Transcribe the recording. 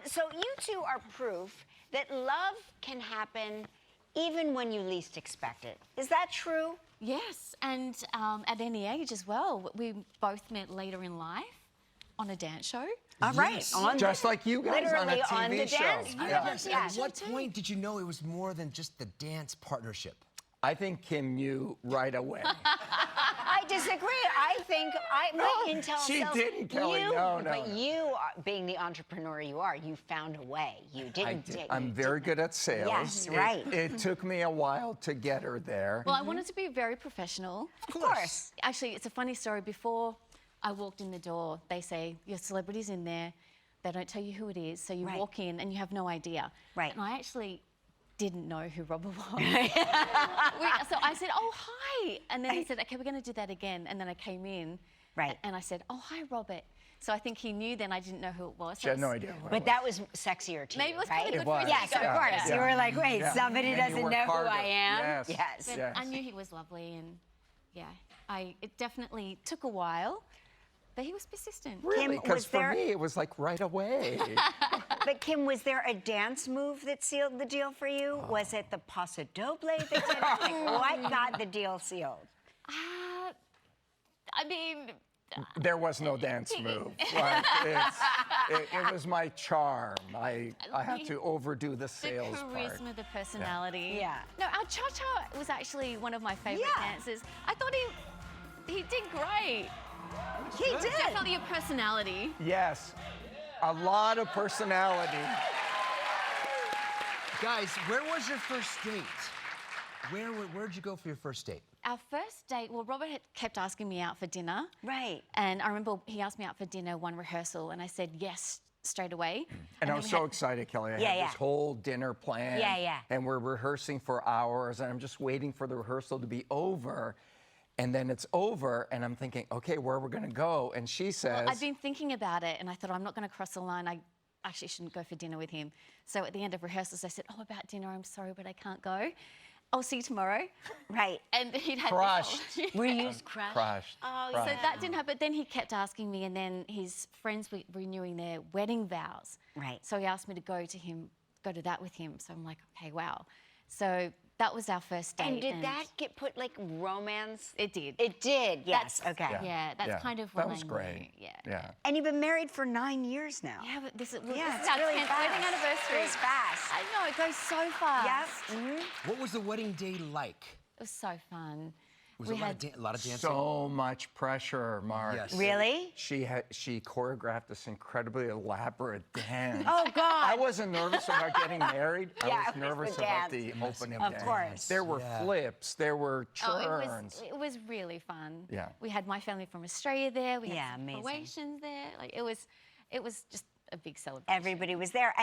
So you two are proof that love can happen even when you least expect it. Is that true? Yes, and at any age as well. We both met later in life on a dance show. All right. Just like you guys on a literally TV on the show. dance floor. Yes. Yeah. At what point did you know it was more than just the dance partnership? I think Kim knew right away. I disagree. I think wait until she didn't, Kelly. No. But you, being the entrepreneur you are, you found a way. You didn't. I'm very good at sales. Yes, right. It took me a while to get her there. Well, I wanted to be very professional. Of course. Actually, it's a funny story. Before I walked in the door, they say, your celebrity's in there. They don't tell you who it is. So you walk in and you have no idea. Right. And I actually didn't know who Robert was. So I said, oh, hi. And then he said, okay, we're going to do that again. And then I came in. Right. And I said, oh, hi, Robert. So I think he knew then I didn't know who it was. She had no idea. But that was sexier to you, Maybe it was right? probably good was. for me. Yes, of course. Yeah. You were like, wait, somebody And you doesn't worked know who harder. I am. Yes. But I knew he was lovely, and it definitely took a while, but he was persistent. Really? Kim, Because for me, it was like right away. But Kim, was there a dance move that sealed the deal for you? Was it the Paso Doble that did it? Like, what got the deal sealed? I mean... There was no dance move. Like, it was my charm. I had to overdo the sales The part. charisma, the personality. Yeah. No, our cha-cha was actually one of my favourite dances. I thought he did great. He did. Definitely a personality. Yes, a lot of personality. Guys, where was your first date? Where'd you go for your first date? Our first date, well, Robert had kept asking me out for dinner. Right. And I remember he asked me out for dinner, one rehearsal, and I said yes straight away. And I was so excited, Kelly. I had this whole dinner plan. Yeah. And we're rehearsing for hours, and I'm just waiting for the rehearsal to be over. And then it's over, and I'm thinking, okay, where are we going to go? And she says... Well, I've been thinking about it, and I thought, I'm not going to cross the line. I actually shouldn't go for dinner with him. So at the end of rehearsals, I said, oh, about dinner, I'm sorry, but I can't go. I'll see you tomorrow. Right. And he'd had Crushed. Were you crushed? Crushed. Oh, so that didn't happen. But then he kept asking me, and then his friends were renewing their wedding vows. Right. So he asked me to go to that with him. So I'm like, okay, wow. So that was our first date. And did that get put like romance? It did. It did, yes. Okay. Yeah, that's kind of when that was I great. knew. Yeah. And you've been married for 9 years now. Yeah, but this is Yeah, this it's is our really 10th fast. wedding anniversary. It is fast. I know, it goes so fast. Yep. What was the wedding day like? It was so fun. Was it a lot of dancing? So much pressure, Mark. Yes. Really? She choreographed this incredibly elaborate dance. Oh, God. I wasn't nervous about getting married. Yeah, I it was was nervous the about dance. the opening Of dance. course. There were flips. There were turns. It was really fun. Yeah. We had my family from Australia there. We had some amazing. Croatians there. Like it was just a big celebration. Everybody was there.